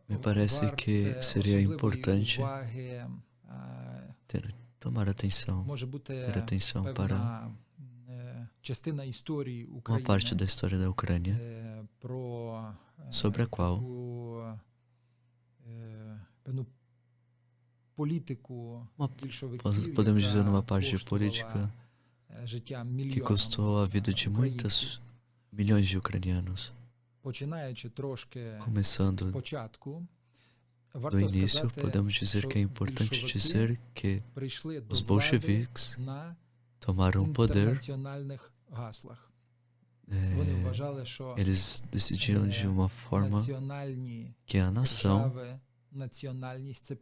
Me parece que seria importante tomar atenção, ter atenção para uma parte da história da Ucrânia, sobre a qual podemos dizer uma parte política que custou a vida de muitos milhões de ucranianos. Começando do início, podemos dizer que é importante dizer que os bolcheviques tomaram o poder. Eles decidiam de uma forma que a nação,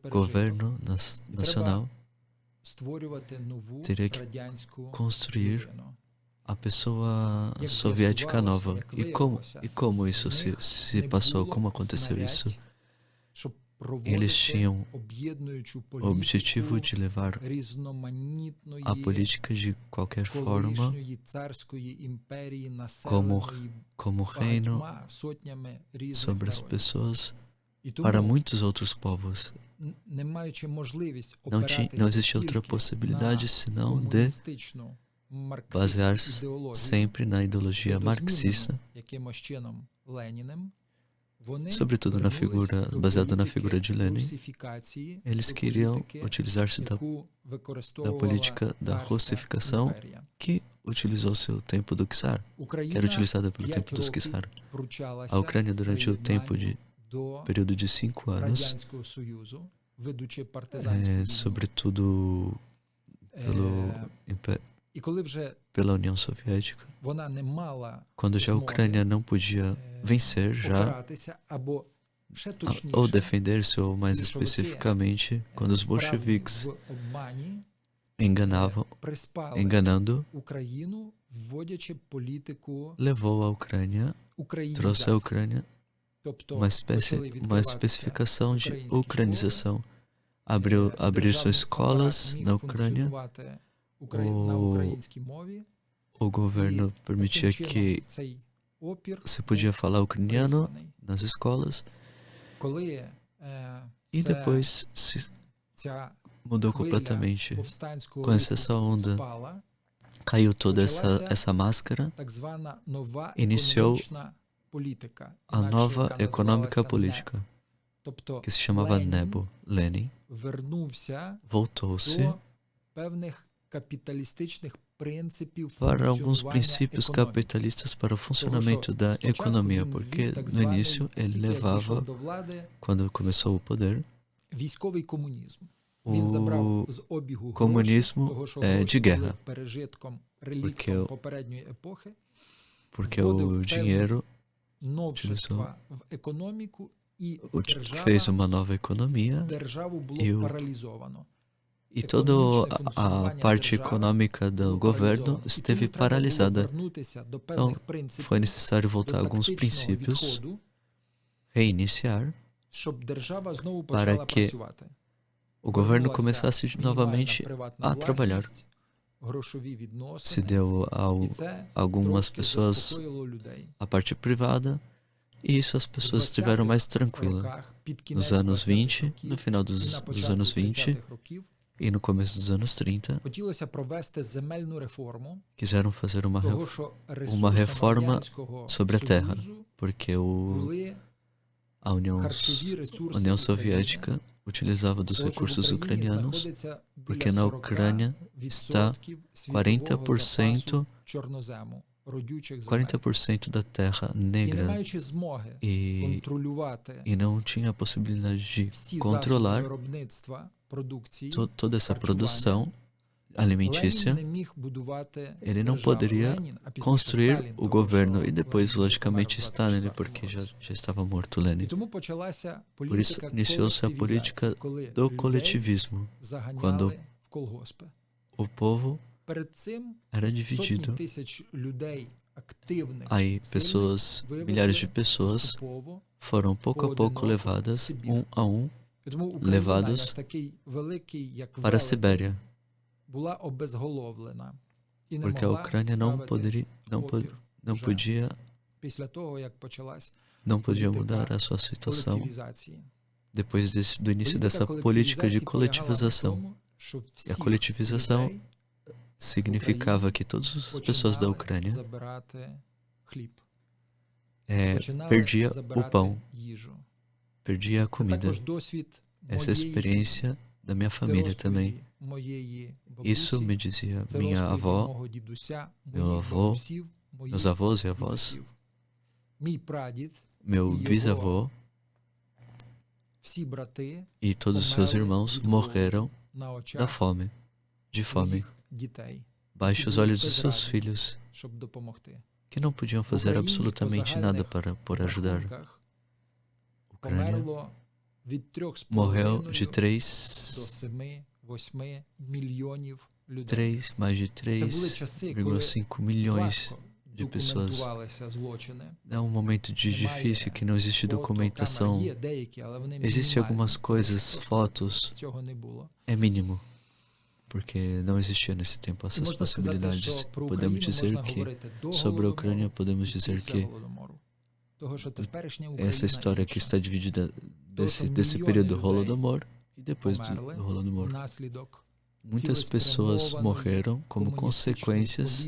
governo nacional, teria que construir a pessoa soviética nova. E como isso se passou? Como aconteceu isso? Eles tinham o objetivo de levar a política de qualquer forma como reino sobre as pessoas para muitos outros povos. Não existe outra possibilidade senão de basear-se sempre na ideologia marxista, sobretudo baseado na figura de Lenin. Eles queriam utilizar-se da política da russificação que utilizou-se o tempo do czar, que era utilizada pelo tempo dos czar. A Ucrânia, durante o período de 5 anos, sobretudo pela União Soviética, quando já a Ucrânia não podia vencer ou defender-se, ou mais especificamente, quando os bolcheviques enganando, levou a Ucrânia, trouxe a Ucrânia uma especificação de ucranização. Abrir-se escolas na Ucrânia. O governo permitia que se podia falar ucraniano nas escolas. E depois se mudou completamente. Com essa onda, caiu toda essa máscara, iniciou a nova econômica política, que se chamava NEBO. Lenin voltou-se para alguns princípios capitalistas para o funcionamento da economia, porque no início ele levava, quando começou o poder, o comunismo de guerra, porque o dinheiro fez uma nova economia e toda a parte econômica do governo esteve paralisada. Então, foi necessário voltar a alguns princípios, reiniciar, para que o governo começasse novamente a trabalhar. Se deu a algumas pessoas a parte privada, e isso as pessoas estiveram mais tranquilas. Nos anos 20, no final dos anos 20 e no começo dos anos 30, quiseram fazer uma reforma sobre a terra, porque a União Soviética utilizava dos recursos ucranianos, porque na Ucrânia está 40% da terra negra e não tinha a possibilidade de controlar toda essa produção alimentícia. Ele não poderia construir o governo e depois, logicamente, Stalin, porque já estava morto Lenin. Por isso, iniciou-se a política do coletivismo, quando o povo era dividido. Aí milhares de pessoas foram pouco a pouco levadas, um a um, levados para a Sibéria, porque a Ucrânia não podia não podia mudar a sua situação depois do início dessa política de coletivização. E a coletivização significava que todas as pessoas da Ucrânia perdia o pão, perdia a comida. Essa é a experiência da minha família também. Isso me dizia minha avó, meu avô, meus avós e avós, meu bisavô e todos os seus irmãos morreram da fome, de fome, baixo os olhos dos seus filhos, que não podiam fazer absolutamente nada por ajudar. A Ucrânia morreu de mais de 3,5 milhões de pessoas. É um momento difícil que não existe documentação. Existem algumas coisas, fotos, é mínimo, porque não existia nesse tempo essas possibilidades. Podemos dizer que, sobre a Ucrânia, podemos dizer que essa história que está dividida desse período do Holodomor e depois do Holodomor. Muitas pessoas morreram como consequências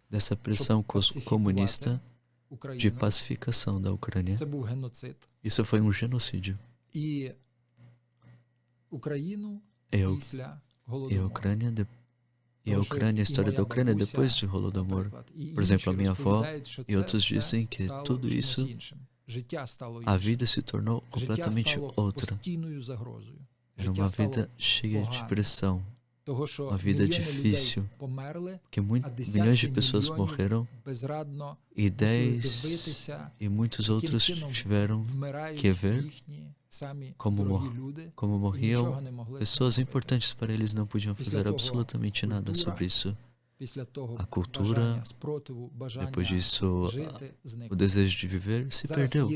dessa pressão comunista de pacificação da Ucrânia. Isso foi um genocídio. E a Ucrânia, a história da Ucrânia depois de Holodomor. Por exemplo, a minha avó e outros dizem que tudo isso, a vida se tornou completamente outra. Era uma vida cheia de pressão, uma vida difícil, porque milhões de pessoas morreram e 10 e muitos outros tiveram que ver como morriam pessoas importantes para eles, não podiam fazer absolutamente nada sobre isso. A cultura, depois disso, o desejo de viver se perdeu.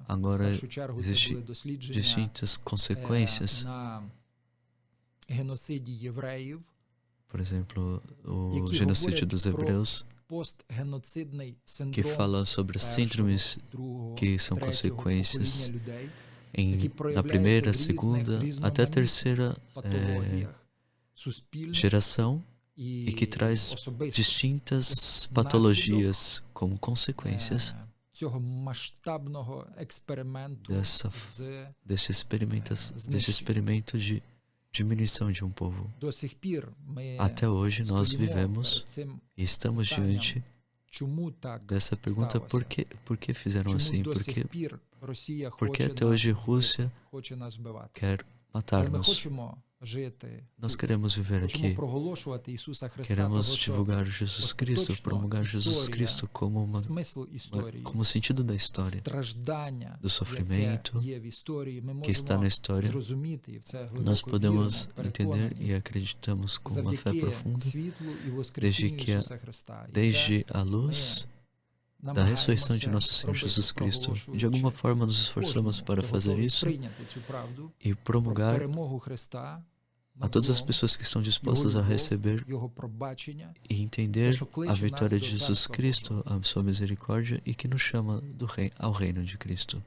Agora existem distintas consequências. Por exemplo, o genocídio dos hebreus, que fala sobre as síndromes que são consequências na primeira, segunda, até a terceira geração, e que traz distintas patologias como consequências desse experimento de diminuição de um povo. Até hoje nós vivemos e estamos diante dessa pergunta: por que fizeram assim? Por que até hoje a Rússia quer matar-nos? Nós queremos viver aqui, queremos divulgar Jesus Cristo, promulgar Jesus Cristo como o sentido da história, do sofrimento que está na história. Nós podemos entender e acreditamos com uma fé profunda desde a luz da ressurreição de nosso Senhor Jesus Cristo. De alguma forma nos esforçamos para fazer isso e promulgar a todas as pessoas que estão dispostas a receber e entender a vitória de Jesus Cristo, a sua misericórdia, e que nos chama ao reino de Cristo.